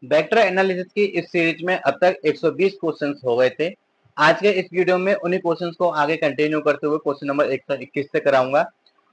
Vector analysis की इस series में अब तक 120 क्वेश्चंस हो गए थे। आज के इस वीडियो में उन्हीं क्वेश्चंस को आगे कंटिन्यू करते हुए क्वेश्चन नंबर 121 से कराऊंगा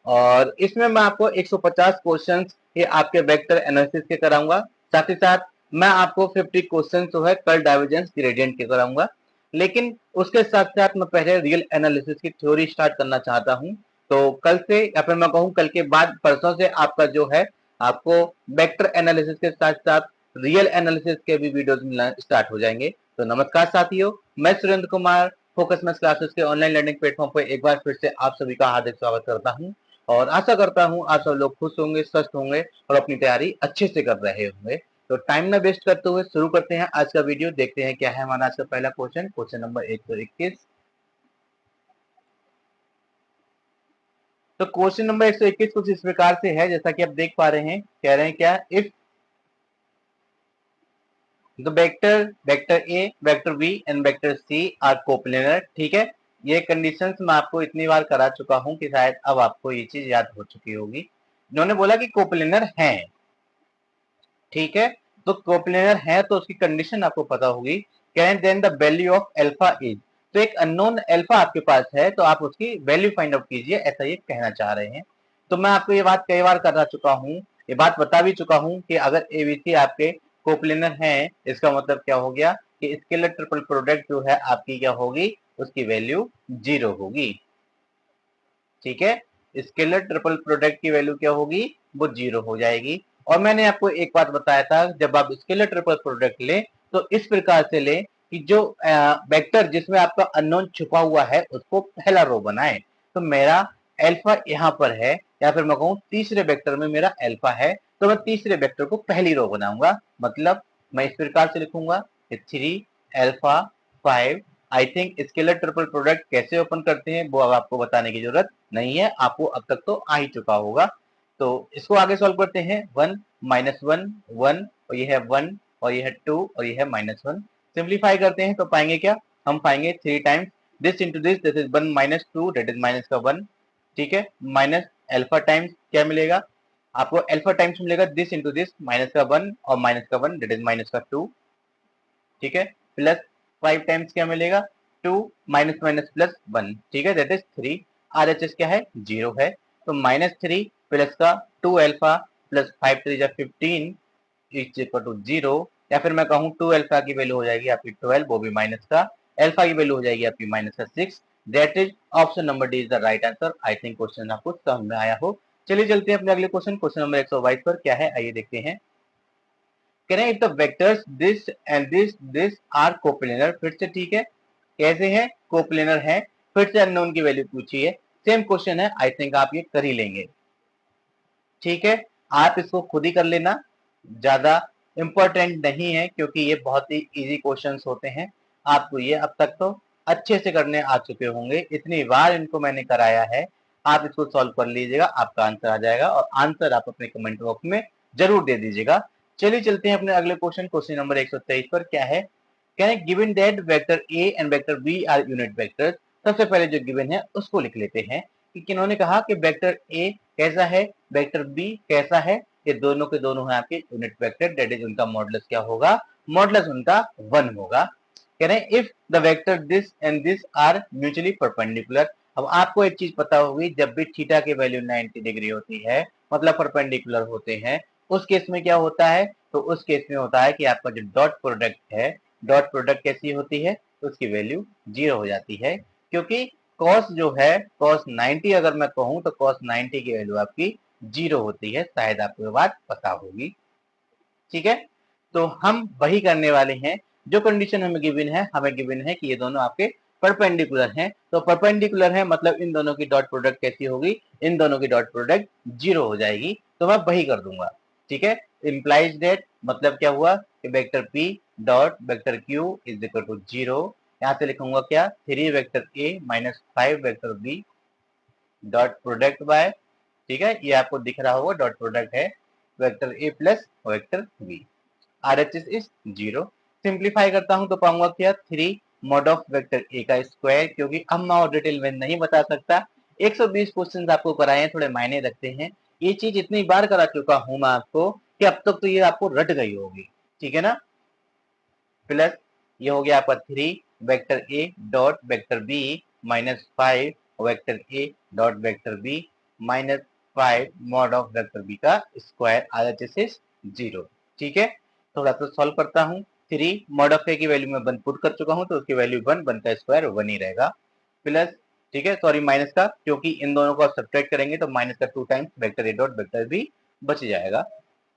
और इसमें मैं आपको 150 क्वेश्चंस ये आपके वेक्टर एनालिसिस के कराऊंगा। साथ ही साथ मैं आपको 50 क्वेश्चन जो है कर्ल डाइवर्जेंस ग्रेडियंट के कराऊंगा। लेकिन उसके साथ साथ मैं पहले रियल एनालिसिस की थ्योरी स्टार्ट करना चाहता हूं। तो कल से या फिर मैं कहूं कल के बाद परसों से आपका जो है आपको वेक्टर एनालिसिस के साथ साथ रियल एनालिसिस के भी वीडियोस मिलना स्टार्ट हो जाएंगे। तो नमस्कार साथियों, मैं Surendra Kumar focus maths classes के ऑनलाइन लर्निंग प्लेटफॉर्म पर एक बार फिर से आप सभी का हार्दिक स्वागत करता हूं और आशा करता हूं आप सब लोग खुश होंगे, स्वस्थ होंगे और अपनी तैयारी अच्छे से कर रहे होंगे। तो टाइम न वेस्ट करते हुए शुरू करते हैं आज का वीडियो। देखते हैं क्या है हमारा आज का पहला क्वेश्चन, क्वेश्चन नंबर 121। तो क्वेश्चन नंबर 121 कुछ इस प्रकार से है, जैसा कि आप देख पा रहे हैं। कह रहे हैं क्या, if the vector a, vector b and vector c are coplanar. ठीक है, ये कंडीशंस मैं आपको इतनी बार करा चुका हूं कि शायद अब आपको ये चीज याद हो चुकी होगी। इन्होंने बोला कि कोप्लेनर है। ठीक है, तो कोप्लेनर है तो उसकी कंडीशन आपको पता होगी। Can then the value of alpha is, तो एक अननोन एल्फा आपके पास है तो आप उसकी वैल्यू फाइंड आउट कीजिए, ऐसा ये कहना चाह रहे हैं। तो मैं आपको ये बात कई बार करा चुका हूँ, ये बात बता भी चुका हूँ कि अगर एबीसी आपके कोप्लेनर है इसका मतलब क्या हो गया कि स्केलर ट्रिपल प्रोडक्ट जो है आपकी क्या होगी, उसकी वैल्यू 0 होगी। ठीक है, स्केलर ट्रिपल प्रोडक्ट की वैल्यू क्या होगी, वो 0 हो जाएगी। और मैंने आपको एक बात बताया था, जब आप स्केलर ट्रिपल प्रोडक्ट लें तो इस प्रकार से लें कि जो वेक्टर जिसमें आपका अननोन छुपा हुआ है उसको पहला रो बनाए। तो मेरा अल्फा यहाँ पर है, या फिर मैं कहूँ तीसरे वेक्टर में मेरा अल्फा है, तो मैं तीसरे वेक्टर को पहली रो बनाऊंगा। मतलब मैं इस प्रकार से लिखूंगा 3 alpha 5। I think scalar triple product कैसे ओपन करते हैं वो अब आपको बताने की जरूरत नहीं है, आपको अब तक तो आ ही चुका होगा। तो इसको आगे सॉल्व करते हैं। 1 -1 1 और ये है 1 और ये है 2 और ये है -1। सिंप्लीफाई करते हैं तो पाएंगे क्या, हम पाएंगे 3 times this into this is 1 -2 that is minus का 1। ठीक है, माइनस अल्फा टाइम्स क्या मिलेगा आपको, अल्फा टाइम्स मिलेगा दिस इंटू दिस माइनस का 1 और माइनस का 1 दैट इज माइनस का 2। ठीक है, प्लस 5 टाइम्स क्या मिलेगा, 2 माइनस माइनस प्लस 1। ठीक है, दैट इज 3। आरएचएस क्या है, 0 है। तो -3 प्लस का 2 alpha plus 5 3 15 is equal to 0। या फिर मैं कहूँ 2 अल्फा की वैल्यू हो जाएगी आपकी 12, वो भी माइनस का, अल्फा की वैल्यू हो जाएगी आपकी माइनस का 6। That is option number D is the right answer. I think question आपको समझ में आया हो। चलिए चलते हैं अपने अगले क्वेश्चन, क्वेश्चन नंबर 122 पर। क्या है आइए देखते हैं। कह रहे हैं if the vectors this and this are coplanar. फिर से ठीक है, कैसे है, कोप्लेनर है। फिर से अननोन की वैल्यू पूछी है, सेम क्वेश्चन है। आई थिंक आप ये कर ही लेंगे। ठीक है, आप इसको खुद ही कर लेना, ज्यादा इंपॉर्टेंट नहीं है क्योंकि ये बहुत ही इजी क्वेश्चंस होते हैं। आपको ये अब तक तो अच्छे से करने आ चुके होंगे, इतनी बार इनको मैंने कराया है। आप इसको सॉल्व कर लीजिएगा, आपका आंसर आ जाएगा और आंसर आप अपने कमेंट बॉक्स में जरूर दे दीजिएगा। चलिए चलते हैं अपने अगले क्वेश्चन, क्वेश्चन नंबर 123 पर। क्या है, क्या है, given that vector A and vector b are unit vectors. सबसे पहले जो गिवन है उसको लिख लेते हैं कि किन्होंने कहा कि वेक्टर ए कैसा है, वेक्टर बी कैसा है। ये दोनों के दोनों है आपके यूनिट वेक्टर, दैट इज उनका मॉडुलस क्या होगा, मॉडुलस उनका 1 होगा। कह रहे हैं if the vector this and this are mutually perpendicular. अब आपको एक चीज पता होगी, जब भी थीटा की वैल्यू 90 डिग्री होती है मतलब परपेंडिकुलर होते हैं, उस केस में क्या होता है, तो उस केस में होता है कि आपका जो डॉट प्रोडक्ट है, डॉट प्रोडक्ट कैसी होती है, उसकी वैल्यू 0 हो जाती है। क्योंकि कॉस जो है, कॉस 90 अगर मैं कहूं तो कॉस 90 की वैल्यू आपकी 0 होती है। शायद आपको ये बात पता होगी। ठीक है, तो हम वही करने वाले हैं। जो कंडीशन हमें गिवन है, हमें गिवन है कि ये दोनों आपके परपेंडिकुलर हैं। तो परपेंडिकुलर है मतलब इन दोनों की डॉट प्रोडक्ट कैसी होगी, इन दोनों की डॉट प्रोडक्ट 0 हो जाएगी। तो मैं वही कर दूंगा। ठीक है, इंप्लाइज दैट मतलब क्या हुआ कि vector p dot vector q is equal to 0। यहाँ से लिखूंगा क्या, 3 vector a minus 5 vector B dot product by, ठीक है, ये आपको दिख रहा होगा डॉट प्रोडक्ट है vector A plus vector b. RHS is 0। Simplify करता हूं तो पाऊंगा क्या, 3 मॉड ऑफ वेक्टर ए का स्क्वायर, क्योंकि अब मैं और डिटेल में नहीं बता सकता। 120 क्वेश्चन आपको कराए हैं, थोड़े मायने रखते हैं। ये चीज इतनी बार करा चुका हूं मैं आपको कि अब तक तो ये आपको रट गई होगी। ठीक है ना। प्लस ये हो गया आपका 3 vector A dot vector b minus 5 vector A dot vector b minus 5 mod of vector B का स्क्वायर RHS इज 0। ठीक है, थोड़ा सा सॉल्व करता हूँ। 3 मॉड ऑफ ए की वैल्यू में 1 पुट कर चुका हूँ तो उसकी वैल्यू 1, 1 का स्क्वायर 1 ही रहेगा। प्लस, ठीक है, सॉरी माइनस का, क्योंकि इन दोनों को सब्ट्रैक्ट करेंगे तो माइनस का 2 टाइम्स वेक्टर ए डॉट वेक्टर बी बच जाएगा।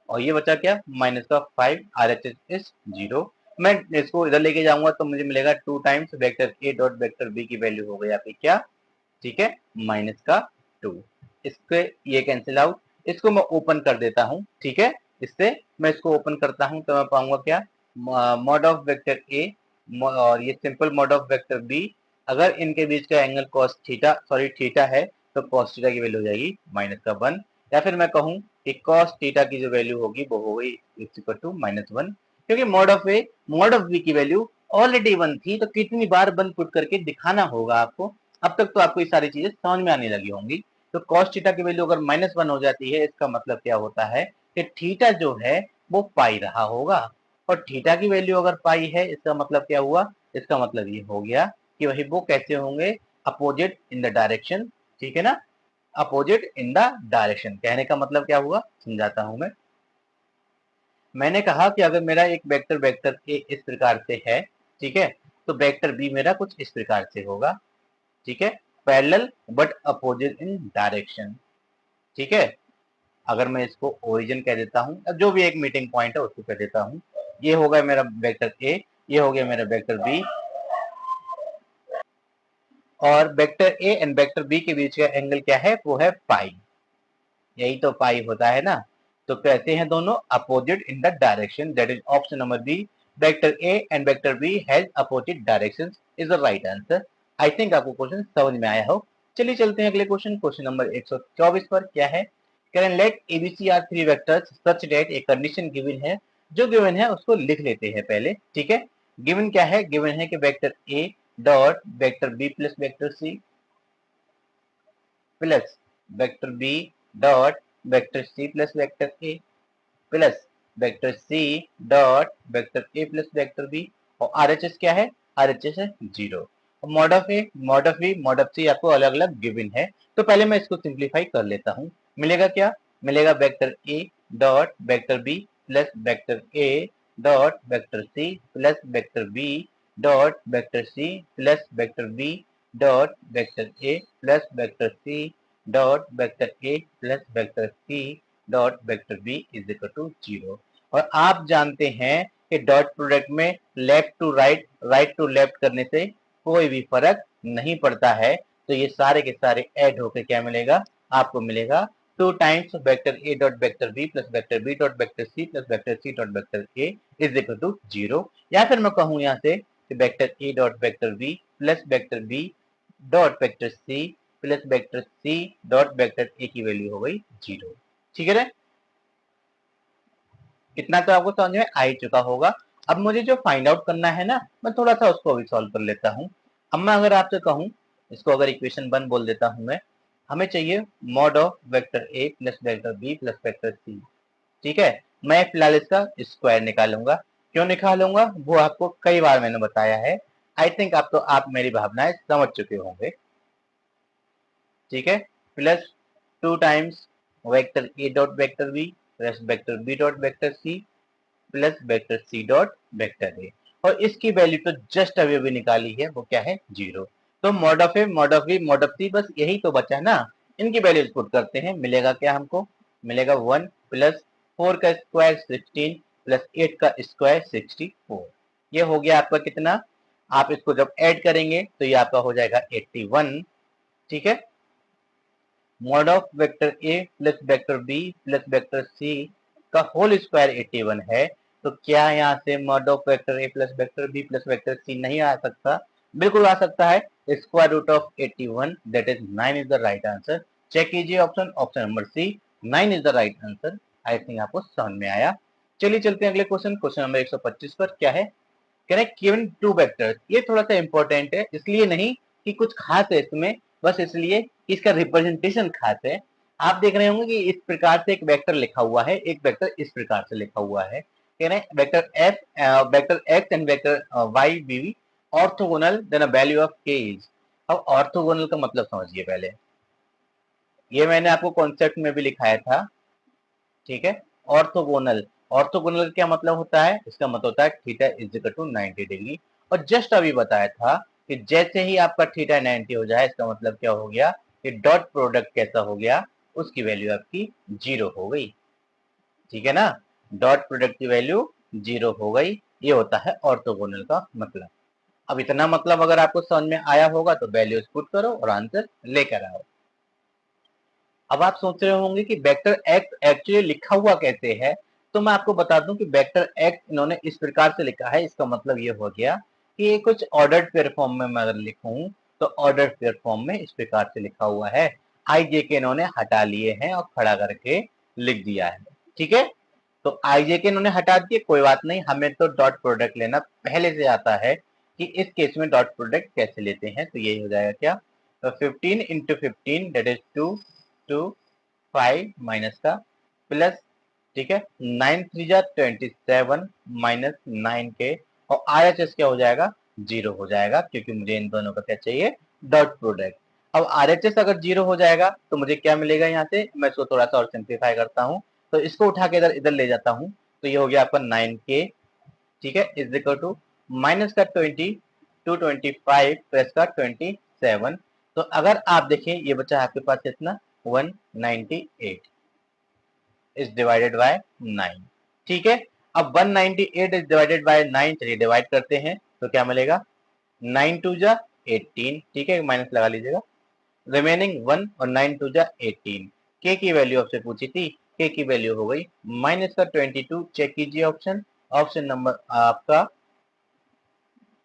और ये बचा क्या, माइनस का 5 RHS इज 0। मैं इसको इधर लेके जाऊंगा तो मुझे मिलेगा 2 टाइम्स वेक्टर ए डॉट वेक्टर बी की वैल्यू हो गई आपकी क्या, ठीक है, माइनस का 2। इसके ये कैंसिल आउट, इसको मैं ओपन कर देता हूँ। ठीक है, इससे मैं इसको ओपन करता हूँ तो मैं पाऊंगा क्या, मॉड ऑफ वेक्टर ए और ये simple mod of vector b, अगर इनके बीच का angle cos theta, sorry theta है तो कॉस थीटा की वैल्यू हो जाएगी माइनस का 1, या फिर मैं कहूँ कि कॉस थीटा की जो वैल्यू होगी वो हो गई इक्वल टू -1, क्योंकि mod of A mod of b की वैल्यू ऑलरेडी 1 थी तो कितनी बार 1 पुट करके दिखाना होगा आपको। अब तक तो आपको ये सारी चीजें समझ में आने लगी होंगी। तो कॉस थीटा की वैल्यू अगर -1 हो जाती है, इसका मतलब क्या होता है कि थीटा जो है वो पाई रहा होगा, और थीटा की वैल्यू अगर पाई है इसका मतलब क्या हुआ, इसका मतलब ये हो गया कि वही वो कैसे होंगे, अपोजिट इन द डायरेक्शन। ठीक है ना, अपोजिट इन द डायरेक्शन कहने का मतलब क्या हुआ, समझाता हूं मैं। मैंने कहा कि अगर मेरा एक वेक्टर वेक्टर ए इस प्रकार से है, ठीक है, तो वेक्टर बी मेरा कुछ इस प्रकार से होगा। ठीक है, parallel but opposite in direction. ठीक है, अगर मैं इसको ओरिजिन कह देता हूं, जो भी एक मीटिंग पॉइंट है उसको कह देता हूं, ये हो गया मेरा वेक्टर ए, ये हो गया मेरा वेक्टर बी, और vector A and vector b के बीच का एंगल क्या है, वो है पाई। यही तो पाई होता है ना। तो कहते हैं दोनों opposite in the direction, that is option number b, vector A and vector b has opposite directions is the right answer. I think आपको क्वेश्चन समझ में आया हो। चलिए चलते हैं अगले क्वेश्चन, क्वेश्चन नंबर 124 पर। क्या है, can let a b c are three vectors such that a condition given है। जो गिवन है उसको लिख लेते हैं पहले। ठीक है, गिवन क्या है, गिवन है कि वेक्टर ए dot vector B plus vector सी plus vector B dot vector सी प्लस वेक्टर ए प्लस वेक्टर सी डॉट वेक्टर ए प्लस वेक्टर बी, और आरएचएस क्या है, आरएचएस है 0। Mod of A mod of B mod of C आपको अलग अलग given है, तो पहले मैं इसको सिंप्लीफाई कर लेता हूँ। मिलेगा क्या, मिलेगा vector A dot vector B plus vector A dot vector C plus vector B dot vector C plus vector B dot vector A plus vector C dot vector A plus vector C dot vector b is equal to 0। और आप जानते हैं कि dot product में left to right, right to left करने से कोई भी फर्क नहीं पड़ता है। तो ये सारे के सारे ऐड होकर क्या मिलेगा, आपको मिलेगा 2 times vector A dot vector B plus vector B dot vector C plus vector C dot vector a is equal to 0। या फिर मैं कहूँ यहाँ से कि vector A dot vector B plus vector B dot vector C plus vector C dot vector a की value हो गई 0। ठीक है, इतना तो आपको समझ में आ ही चुका होगा। अब मुझे जो फाइंड आउट करना है ना, मैं थोड़ा सा उसको अभी सॉल्व कर लेता हूँ। अब मैं अगर आपसे कहूँ, इसको अगर इक्वेशन 1 बोल देता हूँ मैं, हमें चाहिए mod of vector A plus vector B plus vector c. ठीक है, मैं फिलहाल इसका स्क्वायर निकालूंगा। क्यों निकालूंगा वो आपको कई बार मैंने बताया है। आई थिंक आप मेरी भावनाएं समझ चुके होंगे। ठीक है, plus 2 times vector A dot vector B plus vector B dot vector C plus vector C dot vector a, और इसकी वैल्यू तो जस्ट अभी अभी निकाली है, वो क्या है 0। तो mod of A mod of B mod of C, बस यही तो बचा है ना। इनकी वैल्यूज पुट करते हैं, मिलेगा क्या हमको, मिलेगा 1 प्लस 4 का स्क्वायर 16 प्लस 8 का स्क्वायर 64। ये हो गया आपका कितना, आप इसको जब ऐड करेंगे तो ये आपका हो जाएगा 81। ठीक है, mod of vector A plus vector B plus vector C का होल स्क्वायर 81 है। तो क्या यहाँ से mod of vector A plus vector B plus vector C नहीं आ सकता, बिल्कुल आ सकता है। Square root of 81 that is 9 is the right answer. Check कीजिए option, option number C 9 is the right answer. I think आपको समझ में आया। चलिए चलते हैं अगले क्वेश्चन, क्वेश्चन नंबर 125 पर। क्या है, करेक्ट गिवन टू वेक्टर्स। ये थोड़ा सा इंपॉर्टेंट है, इसलिए नहीं कि कुछ खास है इसमें, बस इसलिए कि इसका रिप्रेजेंटेशन खास है। आप देख रहे होंगे कि इस प्रकार से एक वेक्टर लिखा हुआ है, एक वेक्टर इस प्रकार से लिखा हुआ है। कह रहे हैं vector x and vector y be orthogonal then value of k is. अब ऑर्थोगोनल का मतलब समझिए पहले, ये मैंने आपको कॉन्सेप्ट में भी लिखाया था, ठीक है। ऑर्थोगोनल, ऑर्थोगोनल क्या मतलब होता है, इसका मतलब होता है theta is equal to 90 degree. और जस्ट अभी बताया था कि जैसे ही आपका थीटा 90 हो जाए, इसका मतलब क्या हो गया कि डॉट प्रोडक्ट कैसा हो गया, उसकी वैल्यू आपकी 0 हो गई, ठीक है ना। डॉट प्रोडक्ट की वैल्यू 0 हो गई, ये होता है ऑर्थोगोनल का मतलब। अब इतना मतलब अगर आपको समझ में आया होगा तो वैल्यूज पुट करो और आंसर लेकर आओ। अब आप सोच रहे होंगे कि वेक्टर एक्स एक्चुअली लिखा हुआ कैसे है, तो मैं आपको बता दूं कि वेक्टर एक्स इन्होंने इस प्रकार से लिखा है। इसका मतलब ये हो गया कि ये कुछ ऑर्डर्ड पेयर फॉर्म में मैं अगर लिखूं तो ऑर्डर्ड पेयर फॉर्म में इस प्रकार से लिखा हुआ है। आई जे के इन्होंने हटा लिए हैं और खड़ा करके लिख दिया है, ठीक है। तो आई जे के इन्होंने हटा दिए, कोई बात नहीं, हमें तो डॉट प्रोडक्ट लेना पहले से आता है कि इस केस में डॉट प्रोडक्ट कैसे लेते हैं। तो यही हो जाएगा क्या, तो 15 इंटू 15 दैट इज 2 5 माइनस का प्लस, ठीक है, 9 3 जा 27 माइनस 9 के, और आर एच एस क्या हो जाएगा, 0 हो जाएगा, क्योंकि मुझे इन दोनों का क्या चाहिए, डॉट प्रोडक्ट। अब आर एच एस अगर 0 हो जाएगा तो मुझे क्या मिलेगा, यहाँ से मैं इसको थोड़ा सा और सिंप्लीफाई करता हूँ, तो इसको उठा के इधर इधर ले जाता हूँ, तो ये हो गया आपका 9k, ठीक है, इज इक्वल टू माइनस का 20 टू 25 प्लस का 27। तो अगर आप देखें ये बचा आपके पास कितना, 198 इज डिवाइडेड बाय 9, ठीक है। अब 198 इज डिवाइडेड बाय 9, चलिए डिवाइड करते हैं तो क्या मिलेगा, 9 टू जा 18, ठीक है, माइनस लगा लीजिएगा, रिमेनिंग 1 और 9 टू जा 18। के की वैल्यू आपसे पूछी थी, के की वैल्यू हो गई माइनस का 22, चेक कीजिए ऑप्शन, ऑप्शन नंबर आपका,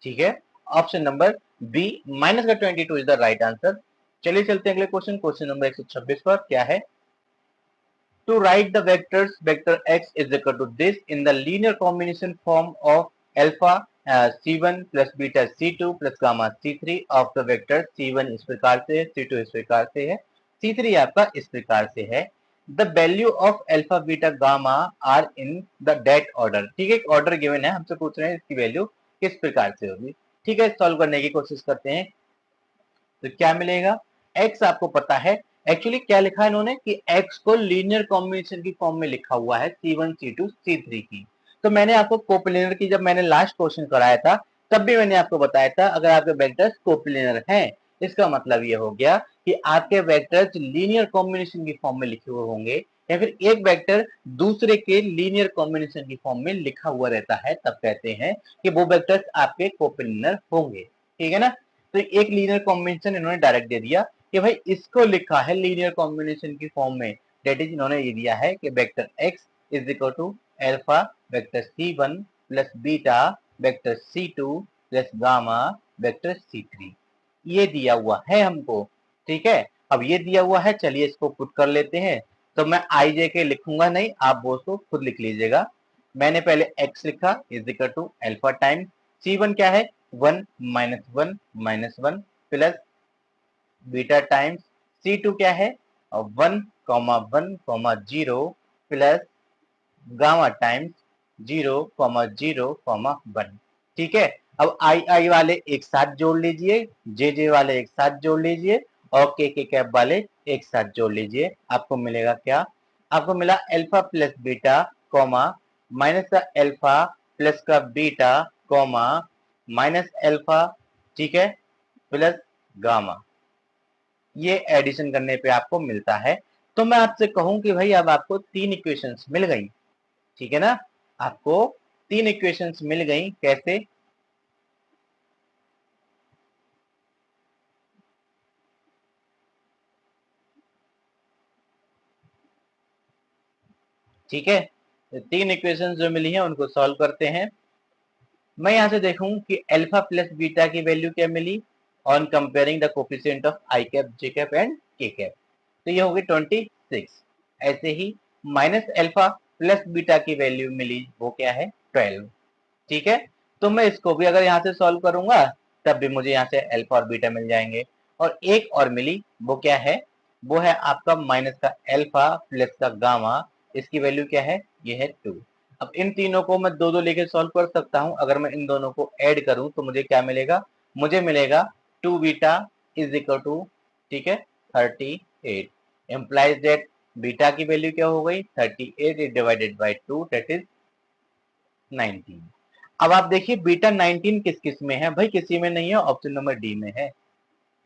ठीक है, ऑप्शन नंबर बी माइनस का 22 इज द राइट आंसर। चलिए चलते हैं अगले क्वेश्चन, क्वेश्चन नंबर 126 पर क्या है, to write the vectors vector x is equal to this in the linear combination form of alpha c1 plus beta c2 plus gamma c3 of the vector c1 इस प्रकार से है, c2 इस प्रकार से है, c3 आपका इस प्रकार से है। the value of alpha beta gamma are in the that order, ठीक है, एक ऑर्डर गिवन है, हमसे पूछ रहे हैं इसकी वैल्यू किस प्रकार से होगी, ठीक है। सॉल्व करने की कोशिश करते हैं, तो क्या मिलेगा, x आपको पता है, एक्चुअली क्या लिखा है इन्होंने कि x को लीनियर कॉम्बिनेशन की फॉर्म में लिखा हुआ है c1 c2 c3 की। तो मैंने आपको कोप्लेनर की जब मैंने लास्ट क्वेश्चन कराया था तब भी मैंने आपको बताया था अगर आपके वेक्टर्स कोप्लेनर हैं, इसका मतलब ये हो गया कि आपके वेक्टर्स लीनियर कॉम्बिनेशन की फॉर्म में लिखे हुए होंगे, या फिर एक वेक्टर दूसरे के लीनियर कॉम्बिनेशन की फॉर्म में लिखा हुआ रहता है, तब कहते हैं कि वो वेक्टर्स आपके कोप्लेनर होंगे, ठीक है ना। तो एक लीनियर कॉम्बिनेशन इन्होंने डायरेक्ट दे दिया कि भाई इसको लिखा है लीनियर कॉम्बिनेशन की फॉर्म में, डेट इज इन्होंने ये दिया है कि vector x is equal to alpha vector c1 plus beta vector c2 plus gamma vector c3, ये दिया हुआ है हमको, ठीक है। अब ये दिया हुआ है, चलिए इसको पुट कर लेते हैं। तो मैं आई जे के लिखूंगा नहीं, आप वो उसको खुद लिख लीजिएगा। मैंने पहले x लिखा is equal to alpha time c1 क्या है, 1 minus one plus beta times c2 क्या है, 1 comma 1 comma 0 plus gamma times 0 comma 0 comma 1, ठीक है। अब आई आई वाले एक साथ जोड़ लीजिए, जे जे वाले एक साथ जोड़ लीजिए, और के कैप वाले एक साथ जोड़ लीजिए, आपको मिलेगा क्या, आपको मिला alpha plus beta comma minus का अल्फा प्लस का बीटा कॉमा माइनस अल्फा, ठीक है, प्लस गामा, ये एडिशन करने पे आपको मिलता है। तो मैं आपसे कहूं कि भाई अब आपको 3 इक्वेशंस मिल गई, ठीक है ना, आपको 3 इक्वेशंस मिल गई, कैसे, ठीक है। तो 3 इक्वेशंस जो मिली हैं उनको सॉल्व करते हैं। मैं यहां से देखूं कि अल्फा प्लस बीटा की वैल्यू क्या मिली on comparing the coefficient of I cap J cap and K cap, तो ये होगी 26। ऐसे ही माइनस अल्फा प्लस बीटा की वैल्यू मिली, वो क्या है, 12, ठीक है। तो मैं इसको भी अगर यहाँ से सॉल्व करूंगा तब भी मुझे यहाँ से अल्फा और बीटा मिल जाएंगे। और एक और मिली, वो क्या है, वो है आपका माइनस का अल्फा प्लस का गामा, इसकी वैल्यू क्या है, ये है 2। अब इन तीनों को मैं दो दो लेके सॉल्व कर सकता हूं। अगर मैं इन दोनों को ऐड करूं तो मुझे क्या मिलेगा, मुझे मिलेगा 2 बीटा इज इक्वल टू, ठीक है, 38। एम्प्लाइज दैट बीटा की वैल्यू क्या हो गई, 38 is divided by 2 that is 19। अब आप देखिए बीटा 19 किस किस में है, भाई किसी में नहीं है, ऑप्शन नंबर डी में है,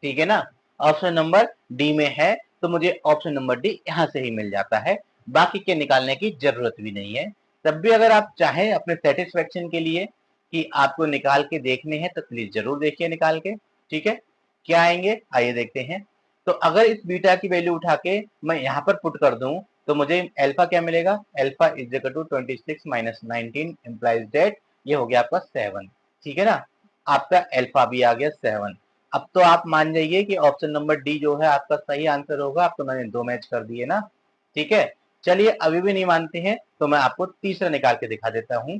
ठीक है ना, ऑप्शन नंबर डी में है। तो मुझे ऑप्शन नंबर डी यहां से ही मिल जाता है, बाकी के निकालने की जरूरत भी नहीं है। तब भी अगर आप चाहें अपने सेटिस्फेक्शन के लिए कि आपको निकाल के देखने हैं तो प्लीज जरूर देखिए निकाल के, ठीक है। क्या आएंगे आइए देखते हैं। तो अगर इस बीटा की वैल्यू उठा के मैं यहाँ पर पुट कर दूं तो मुझे अल्फा क्या मिलेगा, alpha is equal to 26 minus 19 implies that ये हो गया आपका 7, ठीक है ना, आपका अल्फा भी आ गया 7। अब तो आप मान जाइए कि ऑप्शन नंबर डी जो है आपका सही आंसर होगा। अब तो मैंने दो मैच कर दिए ना, ठीक है। चलिए अभी भी नहीं मानते हैं तो मैं आपको तीसरा निकाल के दिखा देता हूं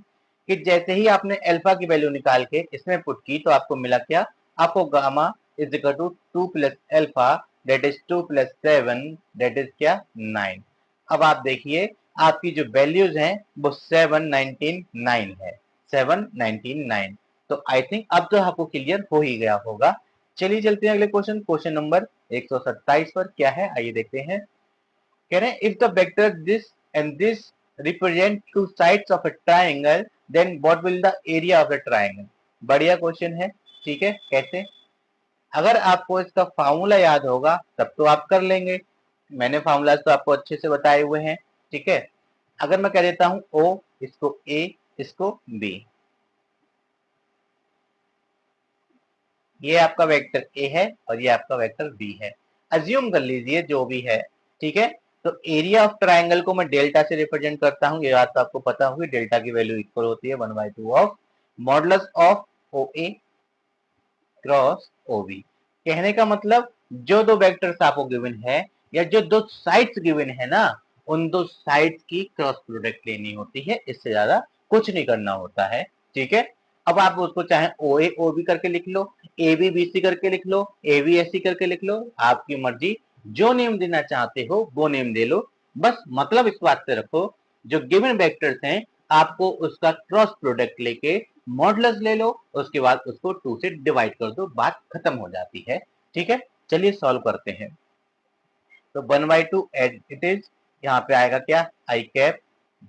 कि जैसे ही आपने अल्फा की वैल्यू निकाल के इसमें पुट की तो आपको मिला क्या, आपको gamma is equal to 2 plus alpha that is 2 plus 7 that is क्या 9। अब आप देखिए आपकी जो वैल्यूज हैं वो 799 है, 799। तो आई थिंक अब तो आपको क्लियर हो ही गया होगा। चलिए चलते हैं अगले क्वेश्चन, क्वेश्चन नंबर 127 पर क्या है आइए देखते हैं। कह रहे हैं if the vector this and this represent two sides of a triangle then what will the area of the triangle. बढ़िया क्वेश्चन है, ठीक है। कैसे, अगर आपको इसका फार्मूला याद होगा तब तो आप कर लेंगे, मैंने फार्मूला तो आपको अच्छे से बताए हुए हैं, ठीक है। अगर मैं कह देता हूं ओ, इसको ए, इसको बी, ये आपका वेक्टर ए है और ये आपका वेक्टर बी है। अज्यूम कर लीजिए जो भी है, ठीक है। तो एरिया ऑफ ट्राइंगल को मैं डेल्टा से रिप्रेजेंट करता हूं, ये बात तो आपको पता होगी, डेल्टा की वैल्यू इक्वल होती है 1/2 of modulus of o a cross o b. कहने का मतलब जो दो वेक्टर्स आपको गिवन है या जो दो साइड्स गिवन है ना, उन दो साइड्स की क्रॉस प्रोडक्ट लेनी होती है, इससे ज्यादा कुछ नहीं करना होता है, ठीक है। अब आप उसको चाहे ओ ए ओ बी करके लिख लो, ए बी बी सी करके लिख लो, ए बी एस सी करके लिख लो, आपकी मर्जी, जो नेम देना चाहते हो वो नेम दे लो। बस मतलब इस बात से रखो जो गिवन वेक्टर्स हैं आपको उसका क्रॉस प्रोडक्ट लेके मॉडुलस ले लो, उसके बाद उसको 2 से डिवाइड कर दो, बात खत्म हो जाती है, ठीक है। चलिए सॉल्व करते हैं। तो 1/2 एज इट इज, यहाँ पे आएगा क्या, आई कैप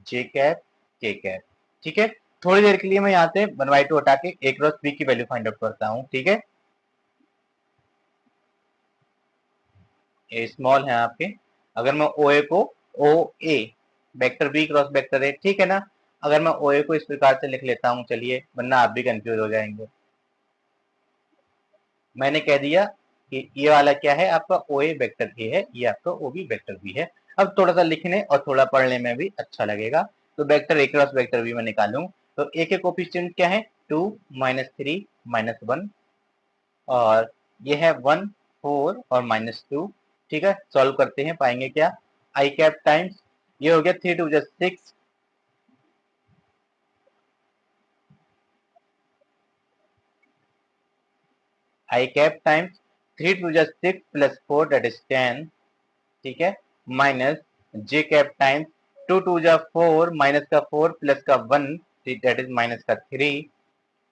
जे कैप के कैप, ठीक है। थोड़ी देर के लिए मैं यहाँ से 1/2 हटा के ए क्रॉस बी की वैल्यू फाइंड आउट करता हूँ, ठीक है। ए स्मॉल है आपके, अगर मैं ओ ए को O A vector B cross vector A, ठीक है ना, अगर मैं ओ ए को इस प्रकार से लिख लेता हूँ, चलिए, वरना आप भी कंफ्यूज हो जाएंगे। मैंने कह दिया कि ये वाला क्या है आपका ओ ए वेक्टर ए है, ये आपका ओ बी वेक्टर बी है। अब थोड़ा सा लिखने और थोड़ा पढ़ने में भी अच्छा लगेगा। तो vector a cross vector b में निकालूं तो ए के कोफिशिएंट क्या है, 2 -3 -1, और ये है 1 4 और -2, ठीक है। सॉल्व करते हैं, पाएंगे क्या, आई कैप टाइम्स ये हो गया 3 2 6, i cap times 3 2 6 plus 4 that is 10, ठीक है, माइनस जे कैप टाइम्स 2 2 जा 4 माइनस का 4 प्लस का 1 दैट इज माइनस का 3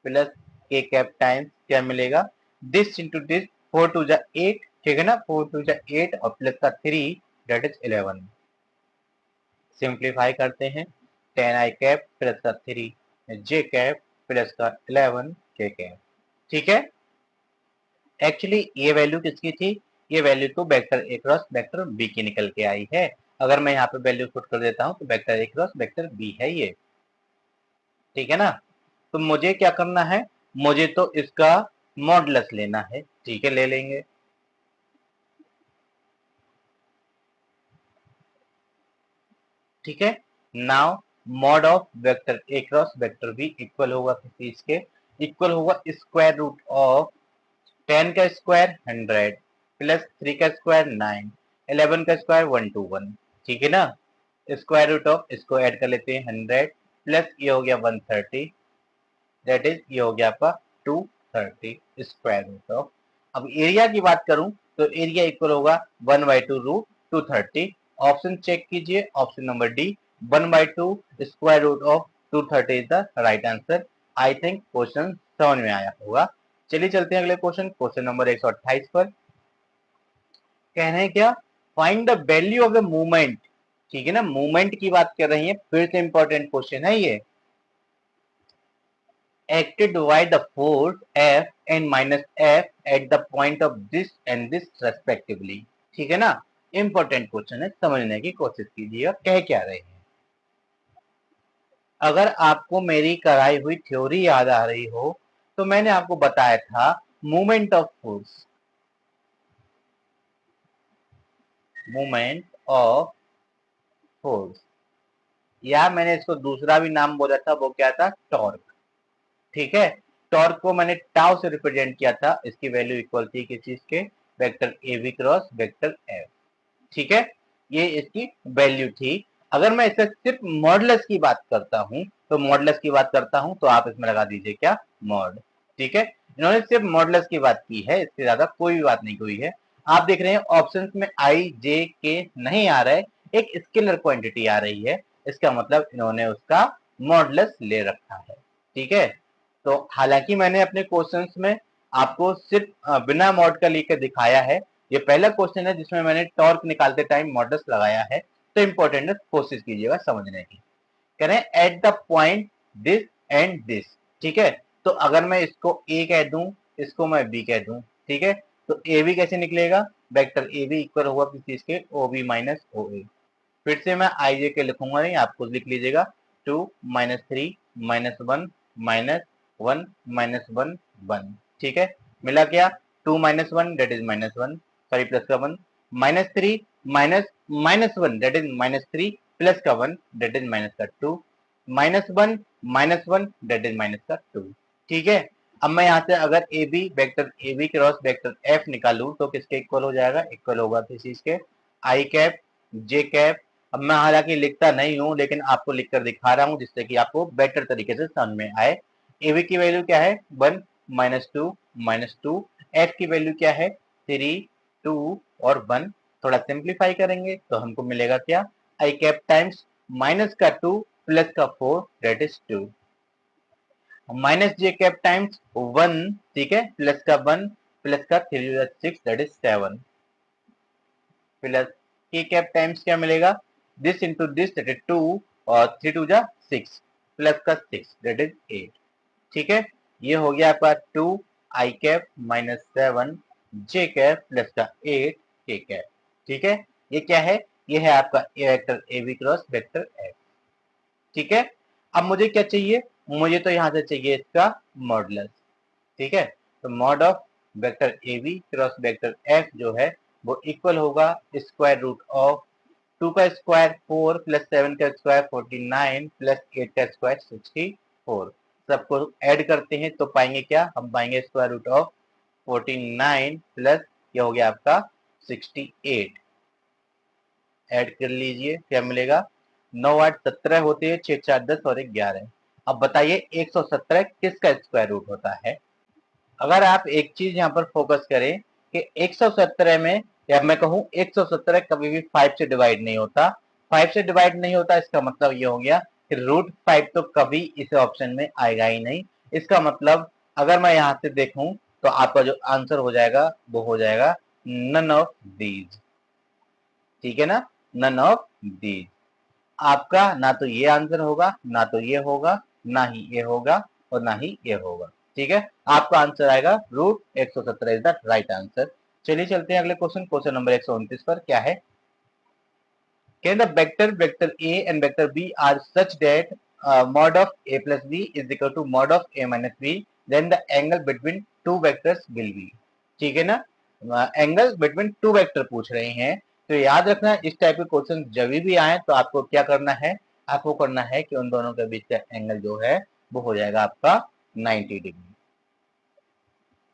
प्लस के कैप टाइम्स क्या मिलेगा, दिस इंटू दिस 4 2 जा 8, ठीक है ना, 4 2 जा 8 और प्लस का 3 दैट इज 11। सिंप्लीफाई करते हैं, 10 आई कैप प्लस का 3 जे कैप प्लस का 11 के कैप, ठीक है। एक्चुअली ये वैल्यू किसकी थी, ये वैल्यू तो vector a cross vector b की निकल के आई है। अगर मैं यहाँ पे वैल्यू पुट कर देता हूँ तो vector a cross vector b है ये, ठीक है ना। तो मुझे क्या करना है, मुझे तो इसका मॉडुलस लेना है, ठीक है, ले लेंगे। ठीक है, now mod of vector a cross vector b equal होगा किसी इसके, इक्वल होगा स्क्वायर रूट ऑफ 10 का स्क्वायर 100 प्लस 3 का स्क्वायर 9, 11 का स्क्वायर 121, ठीक है ना। स्क्वायर रूट ऑफ इसको ऐड कर लेते हैं 100 प्लस ये हो गया 130 दैट इज ये हो गया आपका 230 स्क्वायर रूट ऑफ। अब एरिया की बात करूं तो एरिया इक्वल होगा 1/2 रूट 230। ऑप्शन चेक कीजिए, option number d 1/2 square root of 230 is the right answer. I think question समझ में आया होगा। चलिए चलते हैं अगले क्वेश्चन नंबर 128 पर। कह रहे हैं क्या, find the value of the movement. ठीक है ना, मूवमेंट की बात कर रही है, फिर से इंपॉर्टेंट क्वेश्चन है ये। acted by the force F and minus F at the point of this and this respectively। ठीक है ना, इंपॉर्टेंट क्वेश्चन है, समझने की कोशिश कीजिएगा कह क्या रहे हैं। अगर आपको मेरी कराई हुई थ्योरी याद आ रही हो तो मैंने आपको बताया था movement of force, movement of force, या मैंने इसको दूसरा भी नाम बोला था, वो क्या था, टॉर्क। ठीक है, टॉर्क को मैंने टाउ से रिप्रेजेंट किया था, इसकी वैल्यू इक्वल थी किस चीज के, vector A V cross vector F. ठीक है, ये इसकी वैल्यू थी। अगर मैं इसका सिर्फ मॉडुलस की बात करता हूं तो मॉडुलस की बात करता हूं तो आप इसमें लगा दीजिए क्या, मॉड। ठीक है, इन्होंने सिर्फ मॉडुलस की बात की है, इससे ज्यादा कोई भी बात नहीं हुई है। आप देख रहे हैं ऑप्शंस में आई जे के नहीं आ रहा है, एक स्केलर क्वांटिटी आ रही है, इसका मतलब इन्होंने उसका मॉडुलस ले रखा है। ठीक है, तो हालांकि मैंने अपने क्वेश्चंस में आपको सिर्फ बिना मॉड का लेकर दिखाया है, ये पहला क्वेश्चन है जिसमें मैंने टॉर्क निकालते टाइम मॉडुलस लगाया है, तो इंपॉर्टेंट है, कोशिश कीजिएगा समझने की। कह रहे हैं at the point this and this. ठीक है, तो अगर मैं इसको ए कह दूं, इसको मैं बी कह दूं, ठीक है, तो ए बी कैसे निकलेगा, वेक्टर ए बी इक्वल होगा किस चीज के, ओ बी माइनस ओ ए। फिर से मैं आई जे के लिखूंगा नहीं, आप खुद लिख लीजिएगा, 2 माइनस 3 माइनस 1 माइनस 1 माइनस 1 1। ठीक है, मिला क्या, 2 minus 1 that is minus 1, sorry plus का 1, minus 3 minus minus 1 that is minus 3 plus का 1 डेट इज माइनस का 2, minus 1 minus 1 that is minus का 2। ठीक है, अब मैं यहाँ से अगर a b vector A B cross vector f निकालू तो किसके इक्वल हो जाएगा, इक्वल होगा किस चीज के, आई कैप जे कैप। अब मैं हालांकि लिखता नहीं हूं लेकिन आपको लिखकर दिखा रहा हूं जिससे कि आपको बेटर तरीके से समझ में आए। ए बी की वैल्यू क्या है, 1 माइनस 2 माइनस 2, एफ की वैल्यू क्या है, 3 2 और 1। थोड़ा सिंप्लीफाई करेंगे तो हमको मिलेगा क्या, आई कैप टाइम्स माइनस का 2 प्लस का 4 that is 2, minus j cap times 1, ठीक है, प्लस का 1 प्लस का 3 6 डेट इज 7, प्लस के कैप टाइम्स क्या मिलेगा, this into this that is 2 और 3 टू जा 6 प्लस का 6 दैट इज 8। ठीक है, ये हो गया आपका 2 आई कैप माइनस 7 जे कैप प्लस का 8 के कैप। ठीक है, ये क्या है, ये है आपका A vector A B cross vector F. ठीक है, अब मुझे क्या चाहिए, मुझे तो यहां से चाहिए इसका मॉडुलस। ठीक है, तो mod of vector A B cross vector f जो है वो इक्वल होगा स्क्वायर रूट ऑफ 2 का स्क्वायर 4 प्लस 7 का स्क्वायर 49 प्लस 8 का स्क्वायर 64। सबको ऐड करते हैं तो पाएंगे क्या, हम पाएंगे स्क्वायर रूट ऑफ 49 प्लस ये हो गया आपका 68। ऐड कर लीजिए क्या मिलेगा, 9 8 17 होते हैं, 6 4 10 और 1 11। अब बताइए 117 किसका स्क्वायर रूट होता है। अगर आप एक चीज यहाँ पर फोकस करें कि 117 में, या मैं कहूँ 117 कभी भी 5 से डिवाइड नहीं होता, 5 से डिवाइड नहीं होता, इसका मतलब ये हो गया कि रूट 5 तो कभी इस ऑप्शन में आएगा ही नहीं। इसका मतलब अगर मैं यहाँ से देखूं तो आपका जो आंसर हो जाएगा वो हो जाएगा नन ऑफ दीज। ठीक है ना, नन ऑफ दीज, आपका ना तो ये आंसर होगा, ना तो ये होगा, ना ही ये होगा और ना ही ये होगा। ठीक है, आपका आंसर आएगा root 117 is the right answer. चलिए चलते हैं अगले क्वेश्चन नंबर 129 पर। क्या है, can the vector a and vector b are such that mod of a plus b is equal to mod of a minus b, then the angle between two vectors will be। ठीक है ना, angle between two vector पूछ रहे हैं, तो याद रखना इस टाइप के क्वेश्चन जब भी आए तो आपको क्या करना है, आपको करना है कि उन दोनों के बीच का एंगल जो है वो हो जाएगा आपका 90 डिग्री,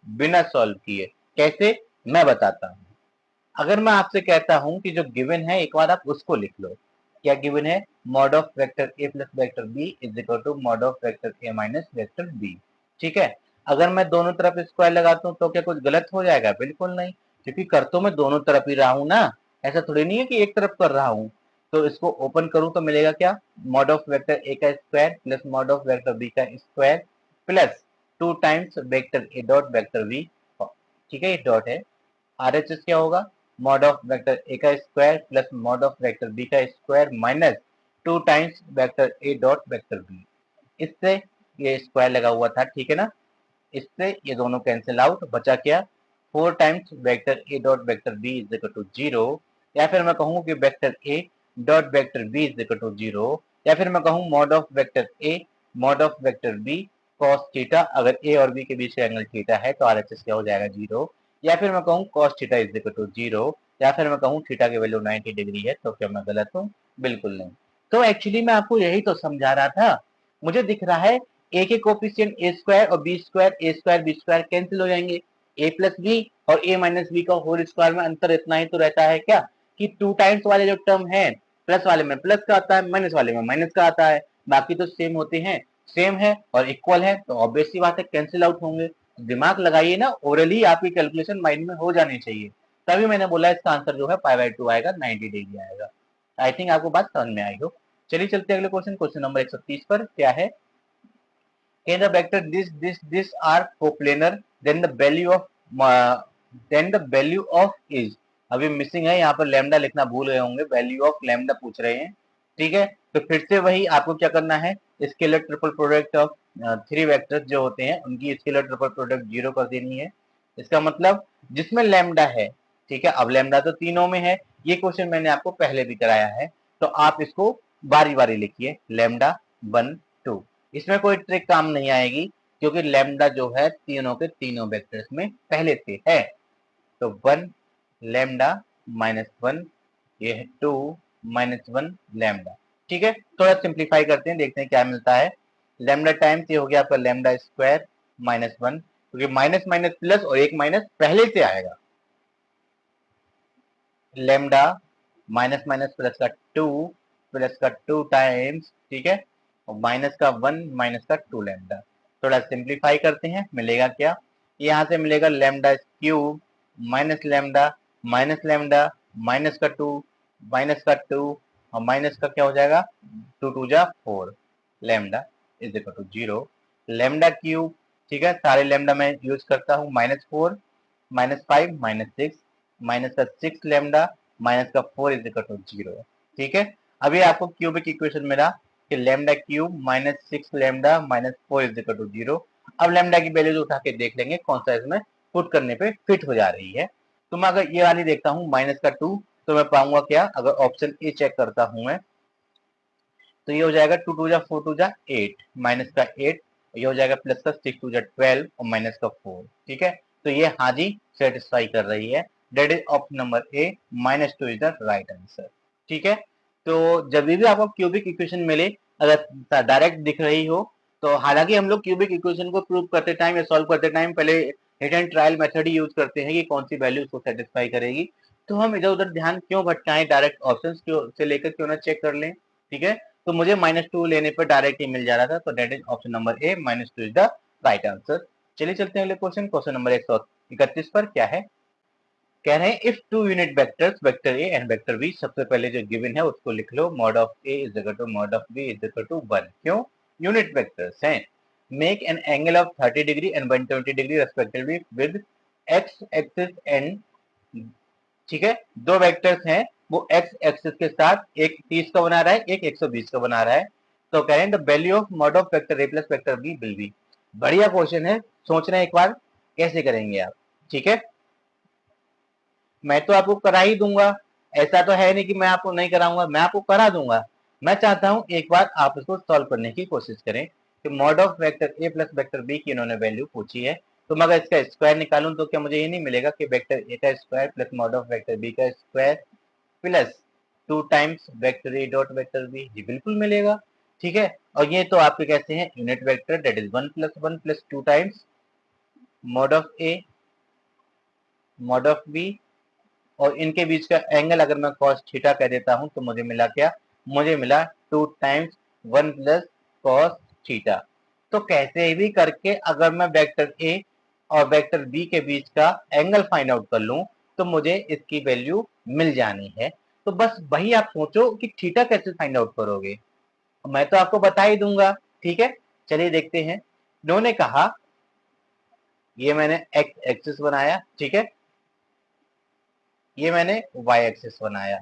बिना सॉल्व किए। कैसे, मैं बताता हूं। अगर मैं आपसे कहता हूं कि जो गिवन है एक बार आप उसको लिख लो, क्या गिवन है, mod of vector A plus vector b is equal to mod of vector a minus vector B. ठीक है, अगर मैं दोनों तरफ स्क्वायर लगाता हूं तो क्या कुछ गलत हो जाएगा, बिल्कुल नहीं, क्योंकि कर तो मैं दोनों तरफ ही रहा हूं ना, ऐसा थोड़ी नहीं है कि एक तरफ कर रहा हूं। तो इसको ओपन करूं तो मिलेगा क्या, मॉड ऑफ वेक्टर ए का square plus mod of vector B का स्क्वायर प्लस 2 टाइम्स वेक्टर ए डॉट वेक्टर बी, ठीक है ये डॉट है। आरएचएस क्या होगा, मॉड ऑफ वेक्टर ए का square plus mod of vector B का स्क्वायर माइनस 2 टाइम्स वेक्टर ए डॉट वेक्टर बी। इससे ये स्क्वायर लगा हुआ था, ठीक है ना, इससे ये दोनों कैंसिल आउट, बचा क्या, 4 times vector A dot vector b is equal to 0, या फिर मैं कहूँ कि vector A dot vector b is equal to 0, या फिर मैं कहूँ mod of vector a mod of vector b cos theta, अगर ए और बी के बीच का एंगल थीटा है तो आरएचएस क्या हो जाएगा 0, या फिर मैं कहूँ cos theta is equal to 0, या फिर मैं कहूँ थीटा की वैल्यू 90 डिग्री है, तो क्या मैं गलत हूँ, बिल्कुल नहीं। तो एक्चुअली मैं आपको यही तो समझा रहा था, मुझे दिख रहा है ए के कोफिशिएंट ए स्क्वायर और बी स्क्वायर कैंसिल हो जाएंगे, ए प्लस बी और ए माइनस बी का होल स्क्वायर में अंतर इतना ही तो रहता है क्या, कि 2 टाइम्स वाले जो टर्म है प्लस वाले में प्लस का आता है, माइनस वाले में माइनस का आता है, बाकी तो सेम होते हैं, सेम है और इक्वल है, तो ऑब्वियस सी बात है कैंसिल आउट होंगे। दिमाग लगाइए ना, ओरली आपकी कैलकुलेशन माइंड में हो जानी चाहिए, तभी मैंने बोला इसका आंसर जो है π/2 आएगा, 90 डिग्री आएगा। आई थिंक आपको बात समझ में आई हो। चलिए चलते हैं अगले क्वेश्चन नंबर 130 पर, क्या है, in the vector this are coplanar, then the value of is, अभी मिसिंग है यहाँ पर, लैम्डा लिखना भूल गए होंगे, वैल्यू ऑफ लैम्डा पूछ रहे हैं, ठीक है। तो फिर से वही आपको क्या करना है, scalar triple product of 3 vectors जो होते हैं उनकी स्केलर ट्रिपल प्रोडक्ट 0 कर देनी है। इसका मतलब जिसमें लैम्डा है, ठीक है, अब लैम्डा तो तीनों में है, ये क्वेश्चन मैंने आपको पहले भी कराया है, तो आप इसको बारी बारी लिखिए, लैम्डा 1 2, इसमें कोई ट्रिक काम नहीं आएगी, क्योंकि लैम्डा जो है तीनों के तीनों वेक्टर्स में पहले से है, तो 1 लैम्डा माइनस 1, ये है 2 माइनस 1 लैम्डा, ठीक है। थोड़ा सिंप्लीफाई करते हैं, देखते हैं क्या मिलता है, लैम्डा टाइम्स ये हो गया आपका लैम्डा स्क्वायर माइनस 1, क्योंकि माइनस माइनस प्लस और एक माइनस पहले से आएगा, लैम्डा माइनस माइनस प्लस का 2 टाइम्स, ठीक है, और माइनस का 1 माइनस का 2 लैम्डा। थोड़ा सिंप्लीफाई करते हैं, मिलेगा क्या, यहाँ से मिलेगा lambda cube minus lambda minus का 2 और माइनस का क्या हो जाएगा, 2 2 जा 4, lambda is equal to 0, lambda cube, ठीक है, सारे लैम्डा मैं यूज करता हूँ, -4 -5 -6 माइनस का 6 लैम्डा माइनस का 4 इज इक्वल टू 0, ठीक है। अभी आपको क्यूबिक इक्वेशन मिला कि lambda cube -6 lambda -4 is equal to 0। अब लैम्डा की वैल्यूज उठा के देख लेंगे कौन सा इसमें पुट करने पे फिट हो जा रही है। तो मैं अगर ये वाली देखता हूँ माइनस का 2, तो मैं पाऊंगा क्या, अगर ऑप्शन ए चेक करता हूँ मैं, तो ये हो जाएगा 2 2 जा 4 2 जा 8 माइनस का 8, ये हो जाएगा प्लस का 6 2 जा 12 और माइनस का 4, ठीक है। तो ये हाँ जी सेटिस्फाई कर रही है, that is option number a, -2 is the right answer, ठीक है। तो जब भी आपको क्यूबिक इक्वेशन मिले, अगर डायरेक्ट दिख रही हो, तो हालांकि हम लोग क्यूबिक इक्वेशन को प्रूव करते टाइम या सॉल्व करते टाइम पहले hit and trial method he use करते हैं कि कौन सी वैल्यू उसको सेटिस्फाई करेगी, तो हम इधर उधर ध्यान क्यों भटकाएं, डायरेक्ट ऑप्शन से लेकर क्यों ना चेक कर लें, ठीक है। तो मुझे -2 लेने पर डायरेक्ट ही मिल जा रहा था, तो that is option number a, -2 is the right answer. चलिए चलते हैं अगले क्वेश्चन नंबर 131 पर, क्या है, कह रहे हैं if 2 unit vectors vector A and vector B, सबसे पहले जो गिवन है उसको लिख लो, mod of A is equal to mod of B is equal to 1, क्यों, यूनिट वेक्टर्स हैं, make an angle of 30 degree and 120 degree respectively with X axis and, ठीक है, दो वेक्टर्स हैं, वो एक्स एक्सिस के साथ एक 30 का बना रहा है, एक 120 का बना रहा है, तो कह रहे हैं the value of mod of vector A plus vector b will be. बढ़िया क्वेश्चन है, सोच रहे हैं एक बार कैसे करेंगे आप, ठीक है। मैं तो आपको करा ही दूंगा, ऐसा तो है नहीं कि मैं आपको नहीं कराऊंगा, मैं आपको करा दूंगा। मैं चाहता हूं एक बार आप इसको सॉल्व करने की कोशिश करें कि mod of vector A plus vector b की इन्होंने वैल्यू पूछी है, तो मैं अगर इसका स्क्वायर निकालूं तो क्या मुझे ये नहीं मिलेगा कि वेक्टर ए का square plus mod of vector B का स्क्वायर प्लस 2 टाइम्स वेक्टर ए डॉट वेक्टर बी, जी बिल्कुल मिलेगा, ठीक है। और ये तो आपके कैसे हैं, unit vector, that is 1 + 1 + 2 times mod of A mod of b, और इनके बीच का एंगल अगर मैं cos थीटा कह देता हूं तो मुझे मिला क्या, मुझे मिला 2 टाइम्स 1 + cos थीटा। तो कैसे भी करके अगर मैं वेक्टर ए और वेक्टर बी के बीच का एंगल फाइंड आउट कर लूं तो मुझे इसकी वैल्यू मिल जानी है। तो बस वही आप सोचो कि थीटा कैसे फाइंड आउट करोगे, मैं तो आपको बता ही दूंगा। ठीक है, चलिए देखते हैं। इन्होंने कहा ये मैंने एक्स एक्सिस बनाया, ठीक है, ये मैंने वाई एक्सिस बनाया,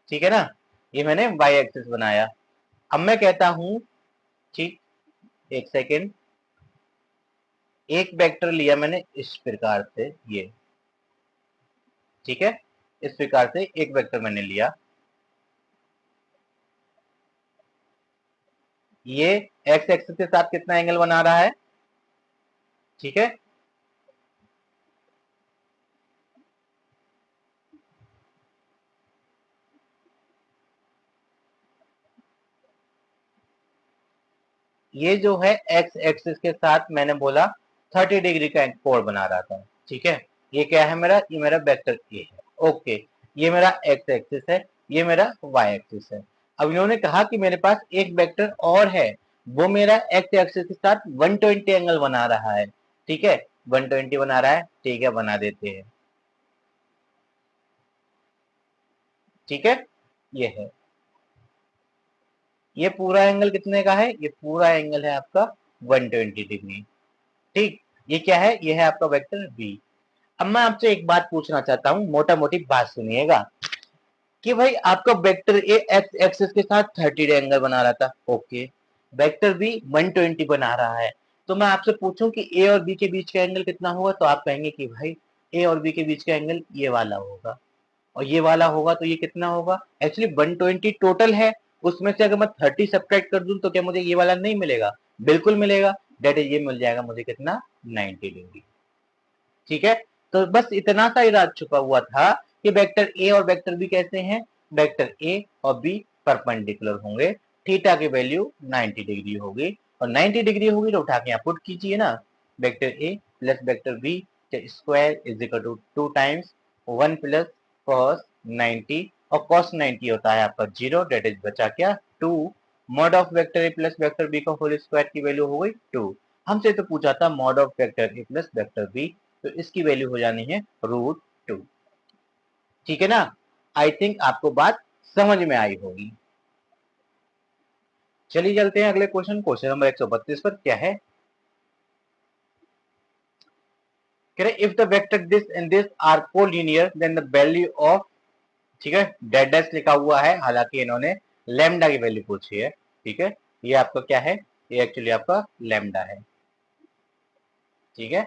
ठीक है ना, ये मैंने वाई एक्सिस बनाया। अब मैं कहता हूं, ठीक, एक सेकेंड, एक वेक्टर लिया मैंने इस प्रकार से, ये, ठीक है, इस प्रकार से एक वेक्टर मैंने लिया, ये एक्स एक्सिस के साथ कितना एंगल बना रहा है, ठीक है, ये जो है एक्स एक्सिस के साथ मैंने बोला 30 डिग्री का कोण बना रहा था, ठीक है। ये क्या है मेरा, ये मेरा वेक्टर ए है, ओके। ये मेरा एक्स एक्सिस है, ये मेरा वाई एक्सिस है। अब इन्होंने कहा कि मेरे पास एक वेक्टर और है, वो मेरा एक्स एक्सिस के साथ 120 एंगल बना रहा है, ठीक है, 120 बना रहा है, ठीक है, बना देते हैं, ठीक है, ये है। ये पूरा एंगल कितने का है, ये पूरा एंगल है आपका 120 डिग्री, ठीक। ये क्या है, ये है आपका वेक्टर बी। अब मैं आपसे एक बात पूछना चाहता हूं, मोटा मोटी बात सुनिएगा, कि भाई आपका वेक्टर ए एक्स एक्सिस के साथ 30 एंगल बना रहा था, ओके, वेक्टर बी 120 बना रहा है, तो मैं आपसे पूछूं कि ए और बी के बीच का एंगल कितना होगा, तो आप कहेंगे कि भाई ए और बी के बीच का एंगल ये वाला होगा, और ये वाला होगा, तो ये कितना होगा, एक्चुअली 120 टोटल है, उसमें से अगर मैं 30 सब्ट्रैक्ट कर दूं तो क्या मुझे ये वाला नहीं मिलेगा, बिल्कुल मिलेगा, डेट इज ये मिल जाएगा मुझे कितना, 90 डिग्री, ठीक है। तो बस इतना सा ही राज छुपा हुआ था कि वेक्टर ए और वेक्टर बी कैसे हैं, वेक्टर ए और बी परपेंडिकुलर होंगे, थीटा की वैल्यू 90 डिग्री होगी, और 90 डिग्री होगी तो उठा के यहाँ पुट कीजिए ना, vector A plus vector b square is equal to 2 times 1 plus cos 90, और कॉस 90 होता है आपका 0, डेट इज बचा क्या 2, mod of vector A plus vector B का होल स्क्वायर की वैल्यू हो गई 2। हमसे तो पूछा था mod of vector A plus vector b, तो इसकी वैल्यू हो जानी है √2, ठीक है ना। आई थिंक आपको बात समझ में आई होगी। चलिए चलते हैं अगले क्वेश्चन, क्वेश्चन नंबर 132 पर क्या है, कह रहे if the vector this and this are collinear then the value of, ठीक है, डेड डैश लिखा हुआ है, हालांकि इन्होंने लैम्डा की वैल्यू पूछी है, ठीक है, ये आपका क्या है, ये एक्चुअली आपका लैम्डा है, ठीक है,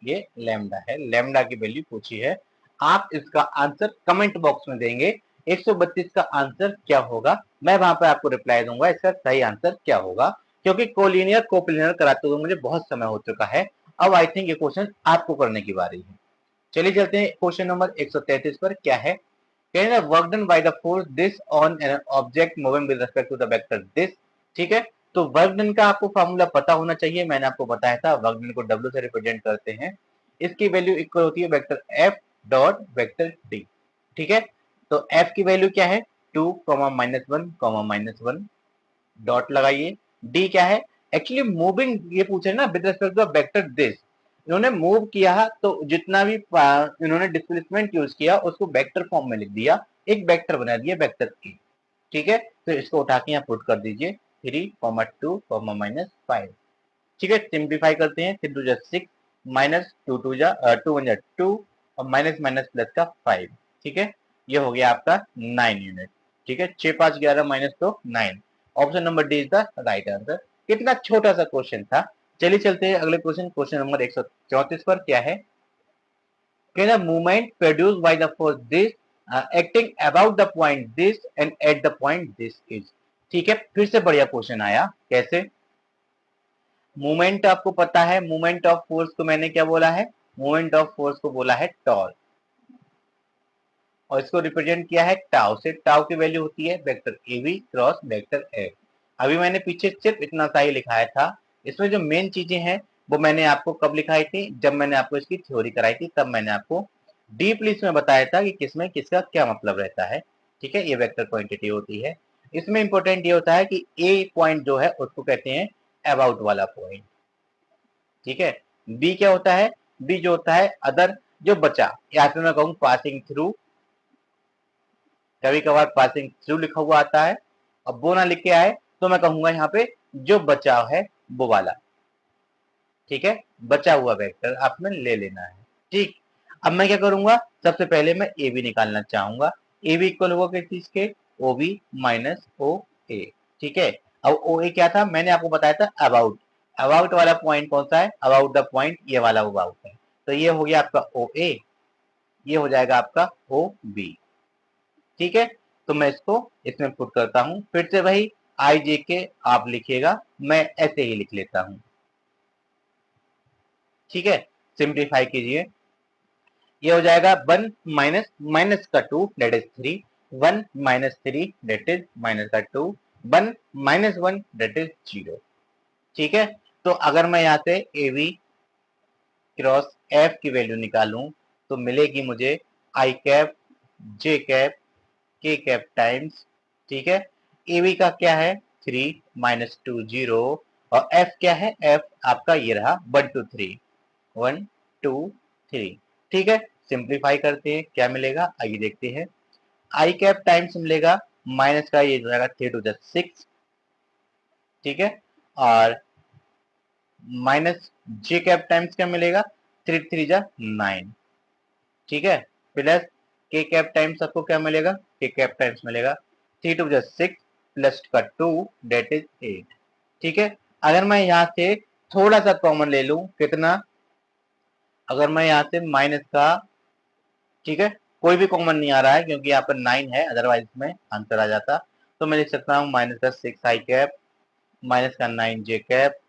ये लैम्डा है, लैम्डा की वैल्यू पूछी है। आप इसका आंसर कमेंट बॉक्स में देंगे, 132 का आंसर क्या होगा, मैं वहां पर आपको रिप्लाई दूंगा इसका सही आंसर क्या होगा, क्योंकि कोलिनियर कोप्लिनियर कराते हुए मुझे बहुत समय हो चुका है। अब आई थिंक ये क्वेश्चन आपको करने की बारी है। चलिए चलते हैं क्वेश्चन नंबर 133 पर, क्या है, कहना work done by the force this on an object moving with respect to the vector this, ठीक है। तो वर्क डन का आपको फॉर्मूला पता होना चाहिए, मैंने आपको बताया था वर्क डन को डब्ल्यू से रिप्रेजेंट करते हैं, इसकी वैल्यू इक्वल होती है vector F dot vector D, ठीक है। तो एफ की वैल्यू क्या है 2 -1 डॉट लगाइए, डी क्या है, एक्चुअली मूविंग ये पूछे ना with respect to vector this, इन्होंने मूव किया तो जितना भी इन्होंने डिस्प्लेसमेंट यूज किया उसको वेक्टर फॉर्म में लिख दिया, एक वेक्टर बना दिया वेक्टर ए, ठीक है। तो इसको उठा के यहाँ पुट कर दीजिए 3, 2, -5, ठीक है, सिंप्लीफाई करते हैं, 3 2 जा 6 -2 2 जा 2 1 जा 2, और माइनस माइनस प्लस का 5, ठीक है, ये हो गया आपका 9 यूनिट, ठीक है, 6 5 11 माइनस तो 9, option number D is the right answer. कितना छोटा सा क्वेश्चन था। चलिए चलते हैं अगले क्वेश्चन, क्वेश्चन नंबर 134 पर, क्या है, कहना movement produce by the force this acting about the point this and at the point this is, ठीक है, फिर से बढ़िया क्वेश्चन आया, कैसे, मूवमेंट आपको पता है, मूवमेंट ऑफ फोर्स को मैंने क्या बोला है, मूवमेंट ऑफ फोर्स को बोला है टॉर्क, और इसको रिप्रेजेंट किया है टाउ से, टाउ की वैल्यू होती है vector A B cross vector f. अभी मैंने पीछे सिर्फ इतना सा ही लिखाया था, इसमें जो मेन चीजें हैं वो मैंने आपको कब लिखाई थी, जब मैंने आपको इसकी थ्योरी कराई थी, तब मैंने आपको डीपली इसमें बताया था कि किसमें किसका क्या मतलब रहता है, ठीक है, ये वेक्टर क्वांटिटी होती है। इसमें इंपॉर्टेंट ये होता है कि ए पॉइंट जो है उसको कहते हैं अबाउट वाला पॉइंट, ठीक है, बी क्या होता है, बी जो होता है अदर, जो बचा, या फिर मैं कहूँ पासिंग थ्रू, कभी कभार पासिंग थ्रू लिखा हुआ आता है। अब वो ना लिख के आए तो मैं कहूंगा यहाँ पे जो बचाव है वो वाला, ठीक है, बचा हुआ वेक्टर आपने ले लेना है। ठीक, अब मैं क्या करूंगा, सबसे पहले मैं ए बी निकालना चाहूंगा। ए बी इक्वल होगा किस चीज के, ओ बी माइनस ओ ए। ठीक है, अब ओ ए क्या था, मैंने आपको बताया था अबाउट। अबाउट वाला पॉइंट कौन सा है, अबाउट द पॉइंट, ये वाला अबाउट है। तो ये हो गया आपका ओ ए, ये हो जाएगा आपका ओ बी। ठीक है, तो मैं इसको इसमें पुट करता हूं, फिर से वही आई जे के आप लिखिएगा, मैं ऐसे ही लिख लेता हूं। ठीक है, सिंप्लीफाई कीजिए, ये हो जाएगा 1 माइनस माइनस का 2 that is 3, 1 minus 3 that is minus का 2, 1 माइनस 1 दैट इज 0। ठीक है, तो अगर मैं यहाँ से ए बी क्रॉस एफ की वैल्यू निकालूं तो मिलेगी मुझे आई कैप जे कैप के कैप टाइम्स, ठीक है, ए बी का क्या है 3 माइनस 2 0, और एफ क्या है, एफ आपका ये रहा 1 2 3, 1 2 3। ठीक है, सिंप्लीफाई करते हैं, क्या मिलेगा आइए देखते हैं। आई कैप टाइम्स मिलेगा माइनस का ये जाएगा 3 टू द 6, ठीक है, और माइनस जे कैप टाइम्स क्या मिलेगा 3 3 जा 9, ठीक है, प्लस के कैप टाइम्स आपको क्या मिलेगा, के कैप टाइम्स मिलेगा 3 टू द 6 प्लस का 2 डेट इज 8। ठीक है, अगर मैं यहाँ से थोड़ा सा कॉमन ले लूं, कितना, अगर मैं यहाँ से माइनस का, ठीक है, कोई भी कॉमन नहीं आ रहा है क्योंकि यहाँ पर 9 है, अदरवाइज में आंसर आ जाता, तो मैं लिख सकता हूँ माइनस का 6 आई कैप माइनस का 9 जे कैप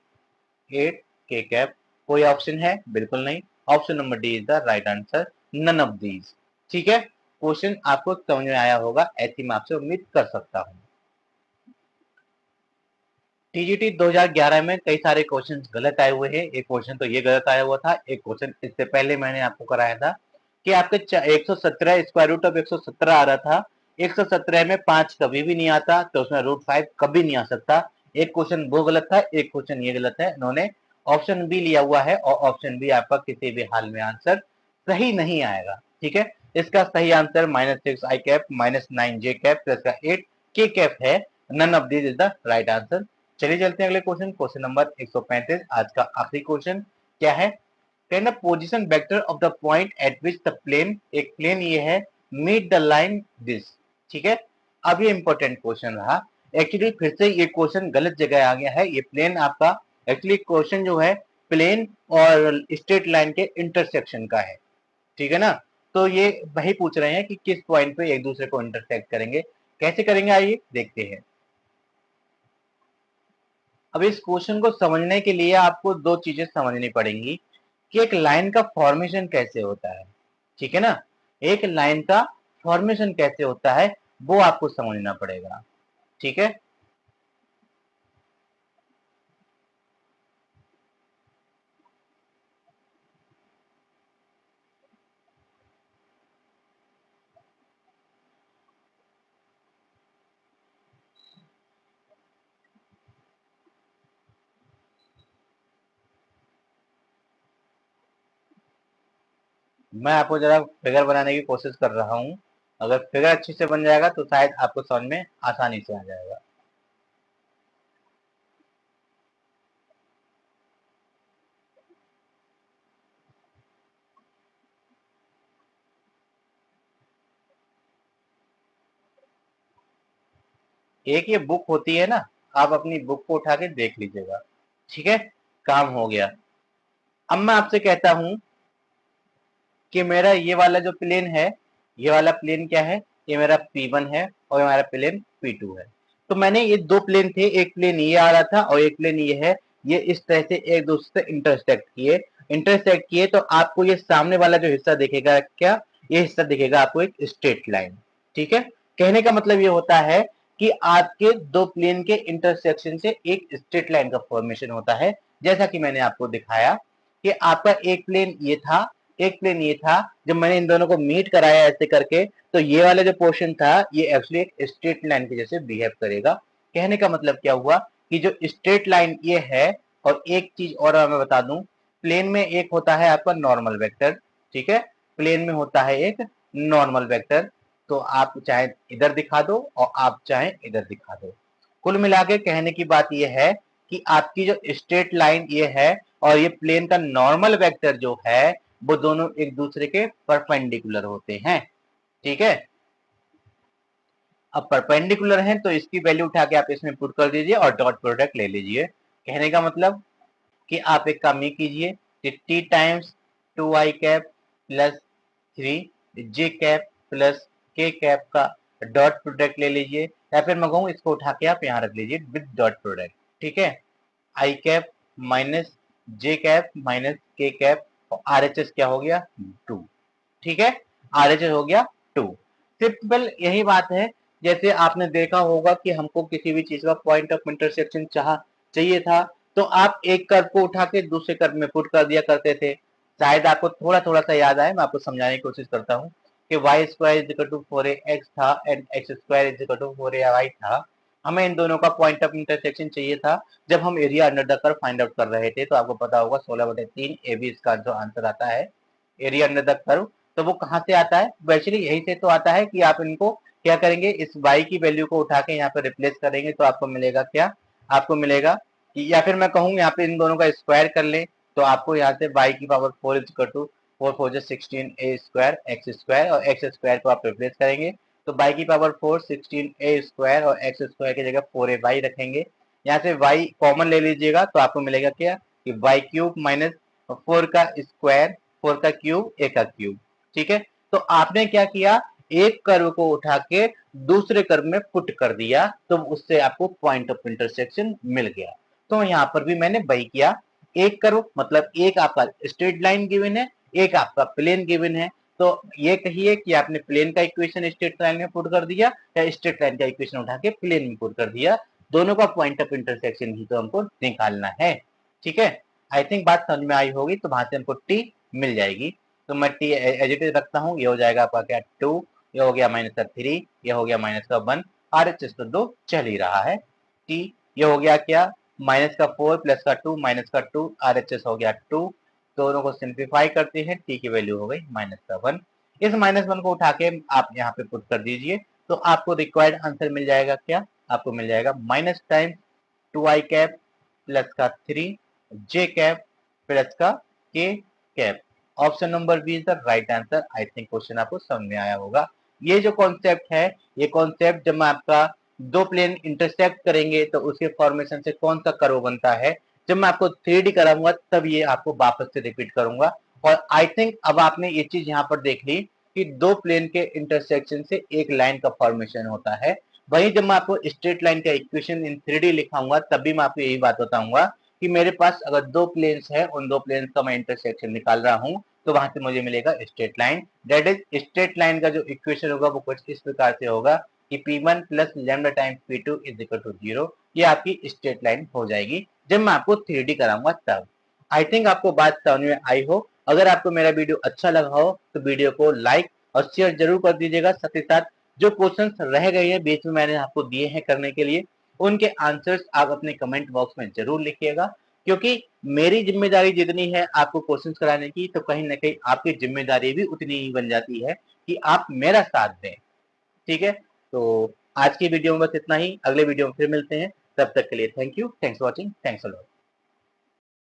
8 के कैप। कोई ऑप्शन है, बिल्कुल नहीं, option number D is the right answer, none of these. ठीक है, क्वेश्चन आपको समझ में आया होगा, ऐसी मैं आपसे उम्मीद कर सकता हूँ। टीजीटी 2011 में कई सारे क्वेश्चन गलत आए हुए हैं, एक क्वेश्चन तो ये गलत आया हुआ था, एक क्वेश्चन इससे पहले मैंने आपको कराया था कि आपके 117 स्क्वायर रूट ऑफ 117 आ रहा था, 117 में 5 कभी भी नहीं आता, तो उसमें रूट 5 कभी नहीं आ सकता। एक क्वेश्चन वो गलत था, एक क्वेश्चन ये गलत है, इन्होंने ऑप्शन बी लिया हुआ है और ऑप्शन बी आपका किसी भी हाल में आंसर सही नहीं आएगा। ठीक है, इसका सही answer -6 i cap -9 j cap plus का 8 के कैप है, none of this is the right answer. चलिए चलते हैं अगले क्वेश्चन, क्वेश्चन नंबर 135, आज का आखिरी क्वेश्चन क्या है, कहना position vector of the point at which the plane, एक प्लेन ये है, मीट द लाइन दिस। ठीक है, अब ये इंपॉर्टेंट क्वेश्चन रहा, एक्चुअली फिर से ये क्वेश्चन गलत जगह आ गया है, ये प्लेन आपका एक्चुअली क्वेश्चन जो है प्लेन और स्ट्रेट लाइन के इंटरसेक्शन का है, ठीक है ना, तो ये वही पूछ रहे हैं कि किस पॉइंट पे एक दूसरे को इंटरसेक्ट करेंगे, कैसे करेंगे आइए देखते हैं। अब इस क्वेश्चन को समझने के लिए आपको दो चीजें समझनी पड़ेंगी कि एक लाइन का फॉर्मेशन कैसे होता है, ठीक है ना, एक लाइन का फॉर्मेशन कैसे होता है वो आपको समझना पड़ेगा। ठीक है, मैं आपको जरा फिगर बनाने की कोशिश कर रहा हूं, अगर फिगर अच्छे से बन जाएगा तो शायद आपको समझ में आसानी से आ जाएगा। एक ये बुक होती है ना, आप अपनी बुक को उठा के देख लीजिएगा। ठीक है, काम हो गया। अब मैं आपसे कहता हूं कि मेरा ये वाला जो प्लेन है, ये वाला प्लेन क्या है, ये मेरा P1 है और हमारा प्लेन P2 है। तो मैंने ये दो प्लेन थे, एक प्लेन ये आ रहा था और एक प्लेन ये है, ये इस तरह से एक दूसरे से इंटरसेक्ट किए तो आपको ये सामने वाला जो हिस्सा दिखेगा क्या, ये हिस्सा दिखेगा आपको एक स्ट्रेट लाइन। ठीक है, कहने का मतलब ये होता है कि आपके दो प्लेन के इंटरसेक्शन से एक स्ट्रेट लाइन का फॉर्मेशन होता है, जैसा कि मैंने आपको दिखाया कि आपका एक प्लेन ये था, एक प्लेन ये था, जब मैंने इन दोनों को मीट कराया ऐसे करके तो ये वाला जो पोर्शन था ये एक्चुअली एक स्ट्रेट लाइन के जैसे बिहेव करेगा। कहने का मतलब क्या हुआ कि जो स्ट्रेट लाइन ये है, और एक चीज और मैं बता दूं, प्लेन में एक होता है आपका नॉर्मल वेक्टर, ठीक है, प्लेन में होता है एक नॉर्मल वेक्टर, तो आप चाहे इधर दिखा दो और आप चाहे इधर दिखा दो। कुल मिला के कहने की बात यह है कि आपकी जो स्ट्रेट लाइन ये है और ये प्लेन का नॉर्मल वेक्टर जो है वो दोनों एक दूसरे के परपेंडिकुलर होते हैं। ठीक है, अब परपेंडिकुलर हैं तो इसकी वैल्यू उठा के आप इसमें पुट कर दीजिए और डॉट प्रोडक्ट ले लीजिए। कहने का मतलब कि आप एक काम ये कीजिए कि T times 2i cap plus 3j cap plus k cap का डॉट प्रोडक्ट ले लीजिए, या फिर मैं कहूँ इसको उठा के आप यहाँ रख लीजिए विद डॉट प्रोडक्ट। ठीक है, i cap minus j cap minus k cap और RHS क्या हो गया 2। ठीक है, RHS हो गया 2। सिंपल यही बात है। जैसे आपने देखा होगा कि हमको किसी भी चीज का पॉइंट ऑफ इंटरसेक्शन चाहिए था तो आप एक कर्व को उठा के दूसरे कर्व में पुट कर दिया करते थे। शायद आपको थोड़ा थोड़ा सा याद आए, मैं आपको समझाने की कोशिश करता हूँ कि y square is equal to 4ax था and x square is equal to 4ay था। हमें इन दोनों का पॉइंट ऑफ इंटरसेक्शन चाहिए था जब हम area under the curve find out कर रहे थे। तो आपको पता होगा 16/3 ए बी इसका जो आंसर आता है एरिया अंडर द कर्व। तो वो कहाँ से आता है? एक्चुअली यही से तो आता है कि आप इनको क्या करेंगे, इस y की वैल्यू को उठा के यहाँ पे रिप्लेस करेंगे तो आपको मिलेगा क्या, आपको मिलेगा कि, या फिर मैं कहूँ यहाँ पे इन दोनों का स्क्वायर कर लें तो आपको यहाँ से y की पावर 4 इज इक्वल टू 4 4 जो 16a स्क्वायर एक्स स्क्वायर और एक्स स्क्वायर को आप रिप्लेस करेंगे तो y की पावर 4 16a स्क्वायर और एक्स स्क्वायर की जगह 4ay रखेंगे। यहाँ से y कॉमन ले लीजिएगा तो आपको मिलेगा क्या कि y क्यूब माइनस 4 का स्क्वायर 4 का क्यूब a का क्यूब। ठीक है, तो आपने क्या किया, एक कर्व को उठा के दूसरे कर्व में पुट कर दिया तो उससे आपको पॉइंट ऑफ इंटरसेक्शन मिल गया। तो यहाँ पर भी मैंने वही किया, एक कर्व मतलब एक आपका स्ट्रेट लाइन गिवन है, एक आपका प्लेन गिवन है। तो ये कहिए कि आपने प्लेन का इक्वेशन स्ट्रेट लाइन में पुट कर दिया या स्ट्रेट लाइन का इक्वेशन उठा के प्लेन में पुट कर दिया, दोनों का पॉइंट ऑफ इंटरसेक्शन ही तो हमको निकालना है। ठीक है, आई थिंक बात समझ में आई होगी। तो वहां से हमको टी मिल जाएगी। तो मैं टी एज इट इज रखता हूँ, ये हो जाएगा आपका क्या 2, ये हो गया माइनस का 3, ये हो गया माइनस का 1, RHS तो 2 चल ही रहा है। टी ये हो गया क्या माइनस का 4 प्लस का 2 माइनस का 2, RHS हो गया 2। दोनों को सिंप्लीफाई करते हैं, टी की वैल्यू हो गई माइनस का 1। इस माइनस 1 को उठा के आप यहाँ पे पुट कर दीजिए तो आपको रिक्वायर्ड आंसर मिल जाएगा क्या, आपको मिल जाएगा minus times 2i cap plus का 3j कैप प्लस का k cap. Option number B is the right answer. I think question आपको समझ में आया होगा। ये जो कॉन्सेप्ट है, ये कॉन्सेप्ट जब मैं आपका दो प्लेन इंटरसेक्ट करेंगे तो उसके फॉर्मेशन से कौन सा कर्व बनता है, जब मैं आपको 3D कराऊंगा तब ये आपको वापस से रिपीट करूंगा। और आई थिंक अब आपने ये चीज यहाँ पर देख ली कि दो प्लेन के इंटरसेक्शन से एक लाइन का फॉर्मेशन होता है। वहीं जब मैं आपको स्ट्रेट लाइन का इक्वेशन इन 3D लिखाऊंगा तब भी मैं आपको यही बात बताऊंगा कि मेरे पास अगर दो प्लेन्स है, उन दो प्लेन्स का मैं इंटरसेक्शन निकाल रहा हूँ तो वहां से मुझे मिलेगा straight line. That is straight line का जो इक्वेशन होगा वो कुछ इस प्रकार से होगा कि P1 plus lambda times P2 is equal to 0। ये आपकी स्ट्रेट लाइन हो जाएगी जब मैं आपको 3D कराऊंगा तब। आई थिंक आपको बात समझ में आई हो। अगर आपको मेरा वीडियो अच्छा लगा हो तो वीडियो को लाइक और शेयर जरूर कर दीजिएगा। साथ ही साथ जो क्वेश्चंस रह गए हैं बीच में मैंने आपको दिए हैं करने के लिए, उनके आंसर्स आप अपने कमेंट बॉक्स में जरूर लिखिएगा। क्योंकि मेरी जिम्मेदारी जितनी है आपको क्वेश्चंस कराने की, तो कहीं ना कहीं आपकी जिम्मेदारी भी उतनी ही बन जाती है कि आप मेरा साथ दें। ठीक है, तो आज की वीडियो में बस इतना ही। अगले वीडियो में फिर मिलते हैं, तब तक के लिए thank you, thanks for watching, thanks a lot.